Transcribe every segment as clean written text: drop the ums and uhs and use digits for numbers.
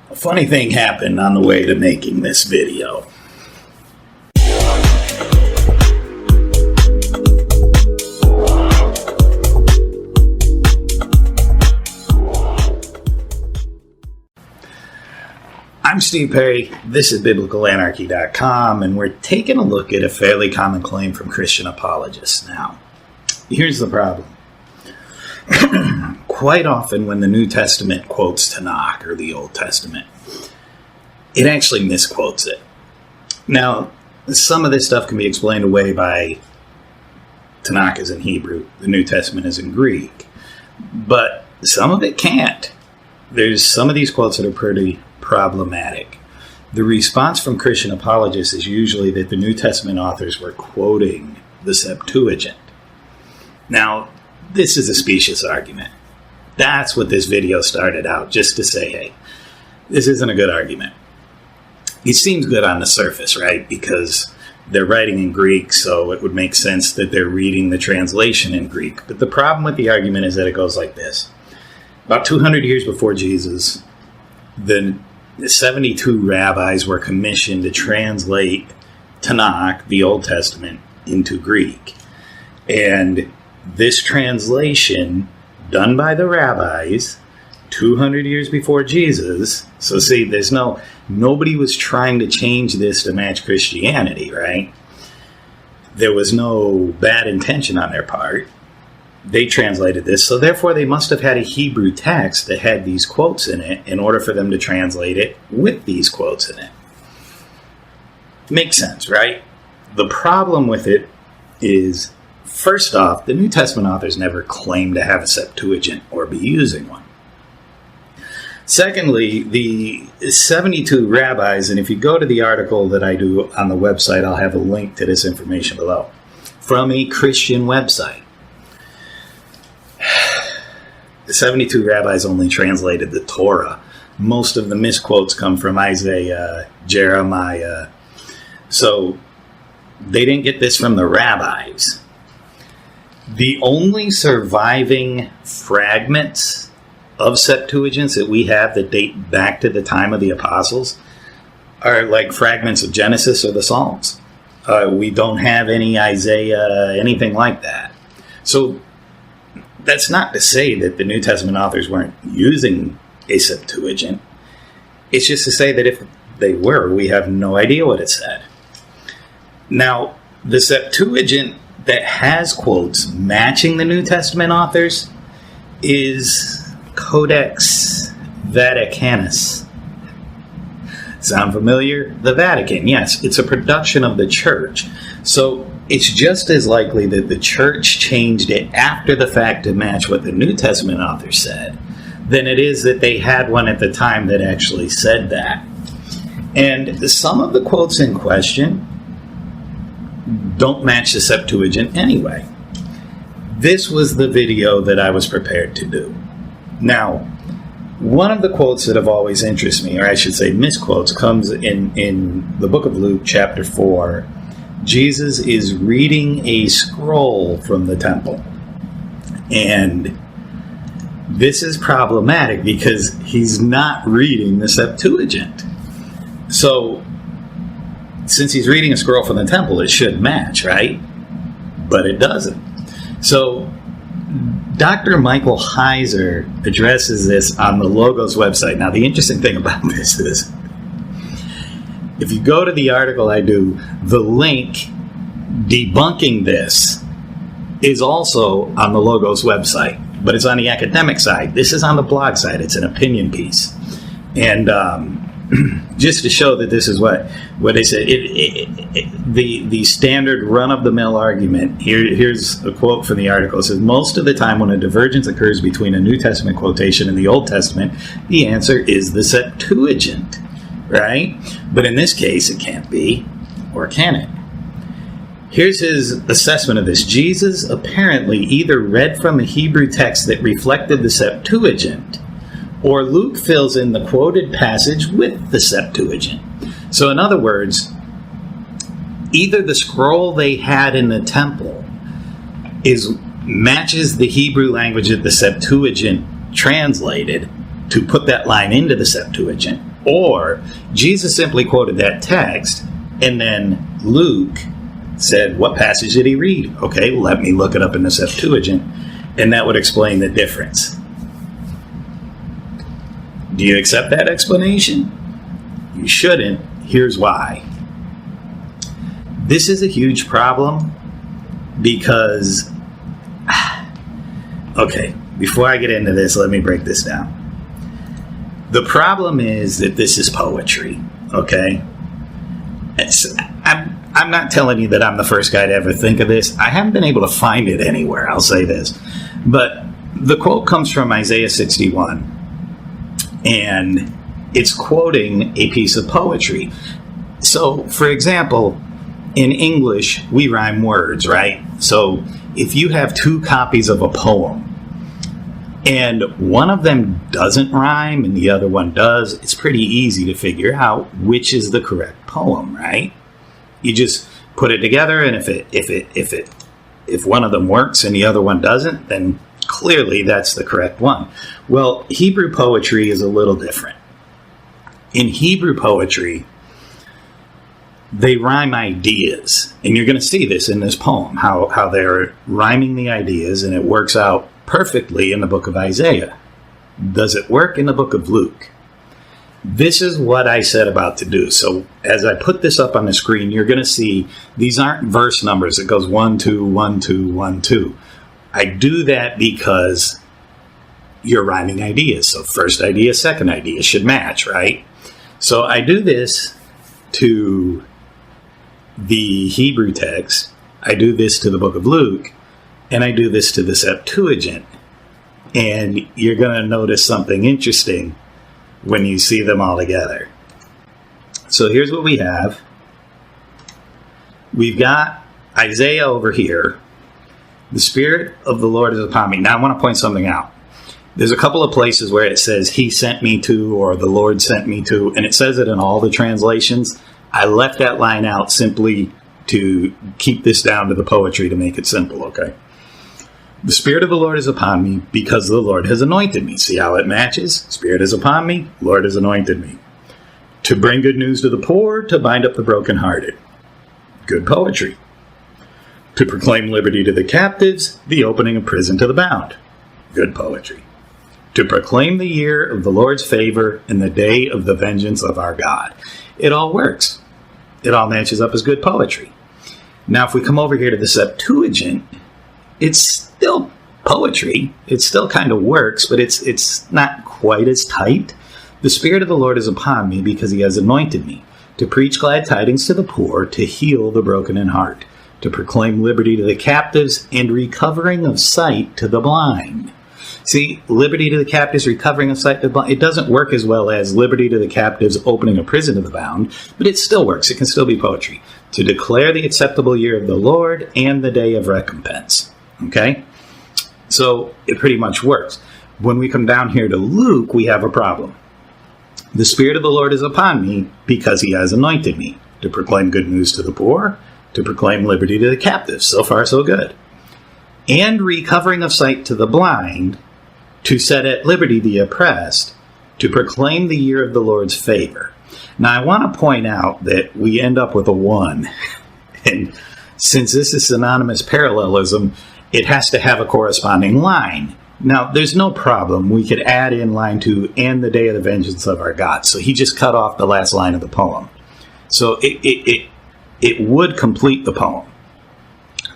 A funny thing happened on the way to making this video. I'm Steve Perry, this is BiblicalAnarchy.com, and we're taking a look at a fairly common claim from Christian apologists. Now, here's the problem. Quite often when the New Testament quotes Tanakh, or the Old Testament, it actually misquotes it. Now, some of this stuff can be explained away by Tanakh is in Hebrew, the New Testament is in Greek, but some of it can't. There's some of these quotes that are pretty problematic. The response from Christian apologists is usually that the New Testament authors were quoting the Septuagint. Now, this is a specious argument. That's what this video started out, just to say, hey, this isn't a good argument. It seems good on the surface, right? Because they're writing in Greek, so it would make sense that they're reading the translation in Greek. But the problem with the argument is that it goes like this. About 200 years before Jesus, the 72 rabbis were commissioned to translate Tanakh, the Old Testament, into Greek. And this translation, done by the rabbis 200 years before Jesus, so see, nobody was trying to change this to match Christianity, right? There was no bad intention on their part. They translated this, so therefore they must have had a Hebrew text that had these quotes in it in order for them to translate it with these quotes in it. Makes sense, right? The problem with it is, first off, the New Testament authors never claimed to have a Septuagint or be using one. Secondly, the 72 rabbis, and if you go to the article that I do on the website, I'll have a link to this information below, from a Christian website. The 72 rabbis only translated the Torah. Most of the misquotes come from Isaiah, Jeremiah. So they didn't get this from the rabbis. The only surviving fragments of Septuagints that we have that date back to the time of the apostles are like fragments of Genesis or the Psalms. We don't have any Isaiah, anything like that. So that's not to say that the New Testament authors weren't using a Septuagint. It's just to say that if they were, we have no idea what it said. Now, the Septuagint that has quotes matching the New Testament authors is Codex Vaticanus. Sound familiar? The Vatican, yes. It's a production of the church. So it's just as likely that the church changed it after the fact to match what the New Testament author said than it is that they had one at the time that actually said that. And some of the quotes in question don't match the Septuagint anyway. This was the video that I was prepared to do. Now, one of the quotes that have always interested me, or I should say misquotes, comes in the book of Luke, chapter 4. Jesus is reading a scroll from the temple. And this is problematic because he's not reading the Septuagint. So, since he's reading a scroll from the temple, it should match, right? But it doesn't. So, Dr. Michael Heiser addresses this on the Logos website. Now, the interesting thing about this is, if you go to the article I do, the link debunking this is also on the Logos website, but it's on the academic side. This is on the blog side. It's an opinion piece. And just to show that this is what they say, the standard run-of-the-mill argument, here's a quote from the article. It says, most of the time when a divergence occurs between a New Testament quotation and the Old Testament, the answer is the Septuagint. Right? But in this case, it can't be, or can it? Here's his assessment of this. Jesus apparently either read from a Hebrew text that reflected the Septuagint, or Luke fills in the quoted passage with the Septuagint. So in other words, either the scroll they had in the temple matches the Hebrew language that the Septuagint translated to put that line into the Septuagint, Or Jesus simply quoted that text, and then Luke said, what passage did he read? Okay, let me look it up in the Septuagint, and that would explain the difference. Do you accept that explanation? You shouldn't. Here's why. This is a huge problem because, okay, before I get into this, let me break this down. The problem is that this is poetry, okay? I'm not telling you that I'm the first guy to ever think of this. I haven't been able to find it anywhere, I'll say this. But the quote comes from Isaiah 61, and it's quoting a piece of poetry. So, for example, in English, we rhyme words, right? So if you have two copies of a poem, and one of them doesn't rhyme and the other one does, it's pretty easy to figure out which is the correct poem, right? You just put it together, and if one of them works and the other one doesn't, then clearly that's the correct one. Well, Hebrew poetry is a little different. In Hebrew poetry, they rhyme ideas, and you're going to see this in this poem, how they're rhyming the ideas, and it works out perfectly in the book of Isaiah. Does it work in the book of Luke? This is what I said about to do. So as I put this up on the screen, you're going to see these aren't verse numbers. It goes 1, 2, 1, 2, 1, 2. I do that because you're rhyming ideas. So first idea, second idea should match, right? So I do this to the Hebrew text, I do this to the book of Luke, and I do this to the Septuagint. And you're going to notice something interesting when you see them all together. So here's what we have. We've got Isaiah over here. The Spirit of the Lord is upon me. Now I want to point something out. There's a couple of places where it says he sent me to, or the Lord sent me to, and it says it in all the translations. I left that line out simply to keep this down to the poetry to make it simple, okay? The Spirit of the Lord is upon me because the Lord has anointed me. See how it matches? Spirit is upon me, Lord has anointed me. To bring good news to the poor, to bind up the brokenhearted. Good poetry. To proclaim liberty to the captives, the opening of prison to the bound. Good poetry. To proclaim the year of the Lord's favor and the day of the vengeance of our God. It all works. It all matches up as good poetry. Now, if we come over here to the Septuagint, it's still poetry. It still kind of works, but it's not quite as tight. The Spirit of the Lord is upon me because he has anointed me to preach glad tidings to the poor, to heal the broken in heart, to proclaim liberty to the captives and recovering of sight to the blind. See, liberty to the captives, recovering of sight to the blind, it doesn't work as well as liberty to the captives, opening a prison to the bound, but it still works. It can still be poetry. To declare the acceptable year of the Lord and the day of recompense. Okay? So it pretty much works. When we come down here to Luke, we have a problem. The Spirit of the Lord is upon me because he has anointed me to proclaim good news to the poor, to proclaim liberty to the captives. So far, so good. And recovering of sight to the blind, to set at liberty the oppressed, to proclaim the year of the Lord's favor. Now, I want to point out that we end up with a 1. And since this is synonymous parallelism, it has to have a corresponding line. Now, there's no problem. We could add in line 2, and the day of the vengeance of our God. So he just cut off the last line of the poem. So it would complete the poem.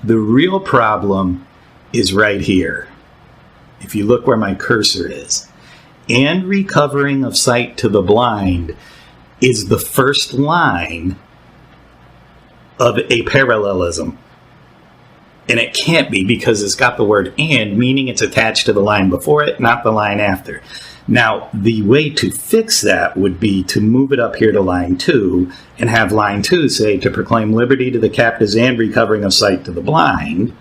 The real problem is right here. If you look where my cursor is. And recovering of sight to the blind is the first line of a parallelism. And it can't be because it's got the word and, meaning it's attached to the line before it, not the line after. Now, the way to fix that would be to move it up here to line 2 and have line 2 say, to proclaim liberty to the captives and recovering of sight to the blind.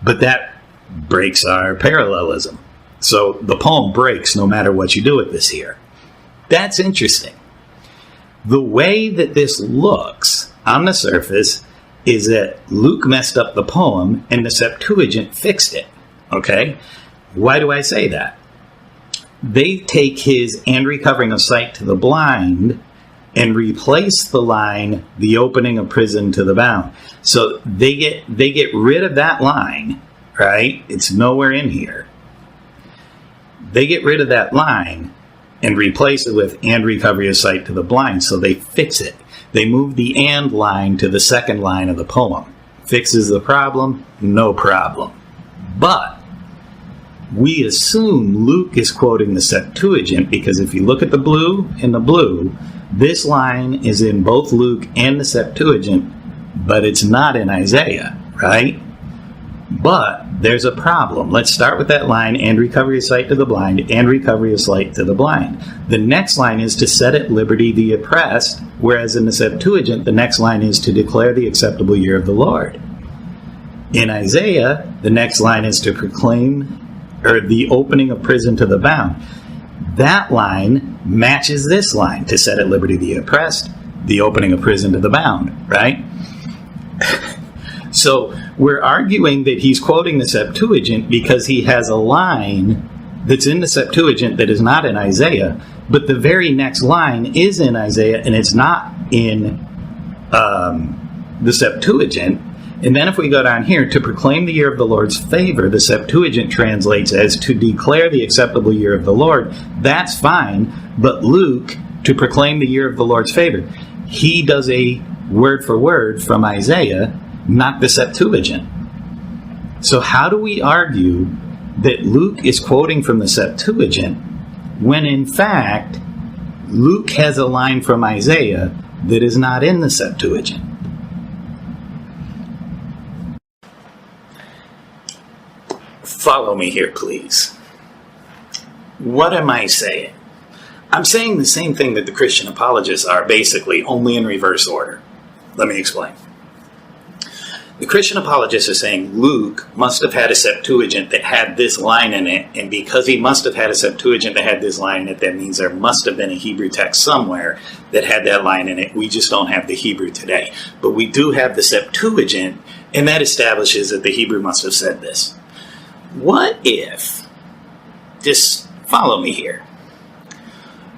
But that breaks our parallelism. So the poem breaks no matter what you do with this here. That's interesting. The way that this looks on the surface is that Luke messed up the poem and the Septuagint fixed it. Okay? Why do I say that? they take his "and recovering of sight to the blind" and replace the line, "the opening of prison to the bound." So they get rid of that line, right? It's nowhere in here. They get rid of that line and replace it with "and recovery of sight to the blind." So they fix it. They move the "and" line to the second line of the poem. Fixes the problem? No problem. But we assume Luke is quoting the Septuagint because if you look at the blue, this line is in both Luke and the Septuagint, but it's not in Isaiah, right? But there's a problem. Let's start with that line, "and recovery of sight to the blind, and recovery of sight to the blind." The next line is to set at liberty the oppressed, whereas in the Septuagint, the next line is to declare the acceptable year of the Lord. In Isaiah, the next line is to proclaim, or the opening of prison to the bound. That line matches this line, to set at liberty the oppressed, the opening of prison to the bound, right? So we're arguing that he's quoting the Septuagint because he has a line that's in the Septuagint that is not in Isaiah, but the very next line is in Isaiah and it's not in the Septuagint. And then if we go down here, to proclaim the year of the Lord's favor, the Septuagint translates as to declare the acceptable year of the Lord. That's fine. But Luke, to proclaim the year of the Lord's favor, he does a word for word from Isaiah, not the Septuagint. So how do we argue that Luke is quoting from the Septuagint when in fact Luke has a line from Isaiah that is not in the Septuagint? Follow me here, please. What am I saying? I'm saying the same thing that the Christian apologists are, basically, only in reverse order. Let me explain. The Christian apologists are saying Luke must have had a Septuagint that had this line in it, and because he must have had a Septuagint that had this line in it, that means there must have been a Hebrew text somewhere that had that line in it. We just don't have the Hebrew today. But we do have the Septuagint, and that establishes that the Hebrew must have said this. What if, just follow me here,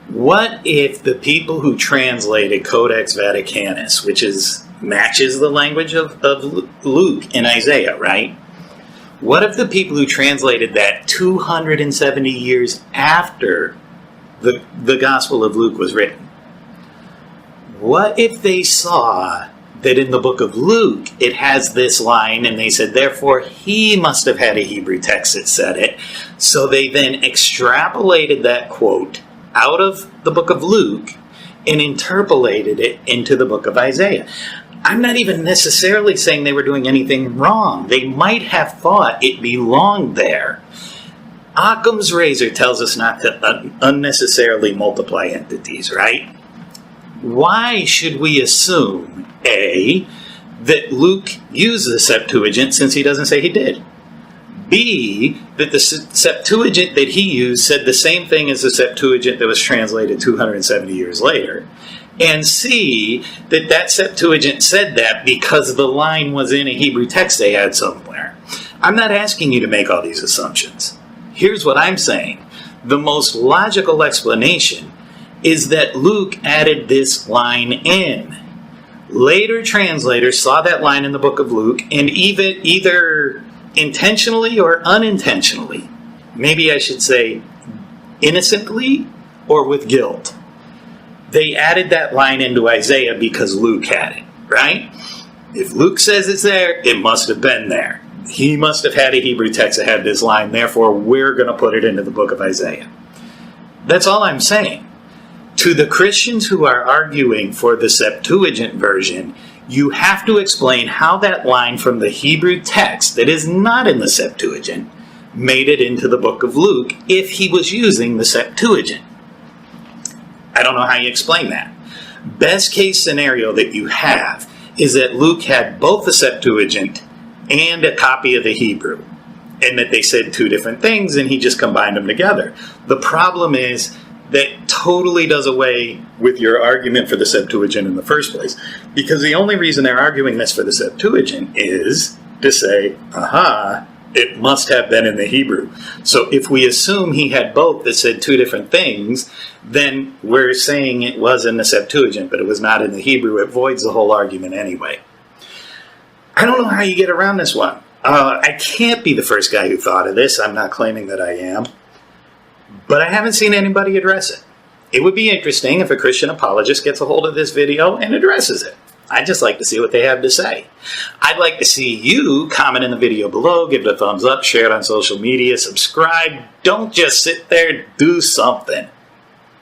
what if the people who translated Codex Vaticanus, which matches the language of Luke and Isaiah, right? What if the people who translated that 270 years after the Gospel of Luke was written, what if they saw that in the book of Luke, it has this line, and they said, therefore, he must have had a Hebrew text that said it. So they then extrapolated that quote out of the book of Luke and interpolated it into the book of Isaiah. I'm not even necessarily saying they were doing anything wrong. They might have thought it belonged there. Occam's razor tells us not to unnecessarily multiply entities, right? Why should we assume, A, that Luke used the Septuagint since he doesn't say he did? B, that the Septuagint that he used said the same thing as the Septuagint that was translated 270 years later? And C, that Septuagint said that because the line was in a Hebrew text they had somewhere. I'm not asking you to make all these assumptions. Here's what I'm saying. The most logical explanation is that Luke added this line in. Later translators saw that line in the book of Luke, and either intentionally or unintentionally, maybe I should say innocently or with guilt, they added that line into Isaiah because Luke had it, right? If Luke says it's there, it must have been there. He must have had a Hebrew text that had this line, therefore we're going to put it into the book of Isaiah. That's all I'm saying. To the Christians who are arguing for the Septuagint version, you have to explain how that line from the Hebrew text that is not in the Septuagint made it into the book of Luke if he was using the Septuagint. I don't know how you explain that. Best case scenario that you have is that Luke had both the Septuagint and a copy of the Hebrew, and that they said two different things and he just combined them together. The problem is that totally does away with your argument for the Septuagint in the first place. Because the only reason they're arguing this for the Septuagint is to say, aha, it must have been in the Hebrew. So if we assume he had both that said two different things, then we're saying it was in the Septuagint, but it was not in the Hebrew. It voids the whole argument anyway. I don't know how you get around this one. I can't be the first guy who thought of this. I'm not claiming that I am. But I haven't seen anybody address it. It would be interesting if a Christian apologist gets a hold of this video and addresses it. I'd just like to see what they have to say. I'd like to see you comment in the video below, give it a thumbs up, share it on social media, subscribe. Don't just sit there, do something.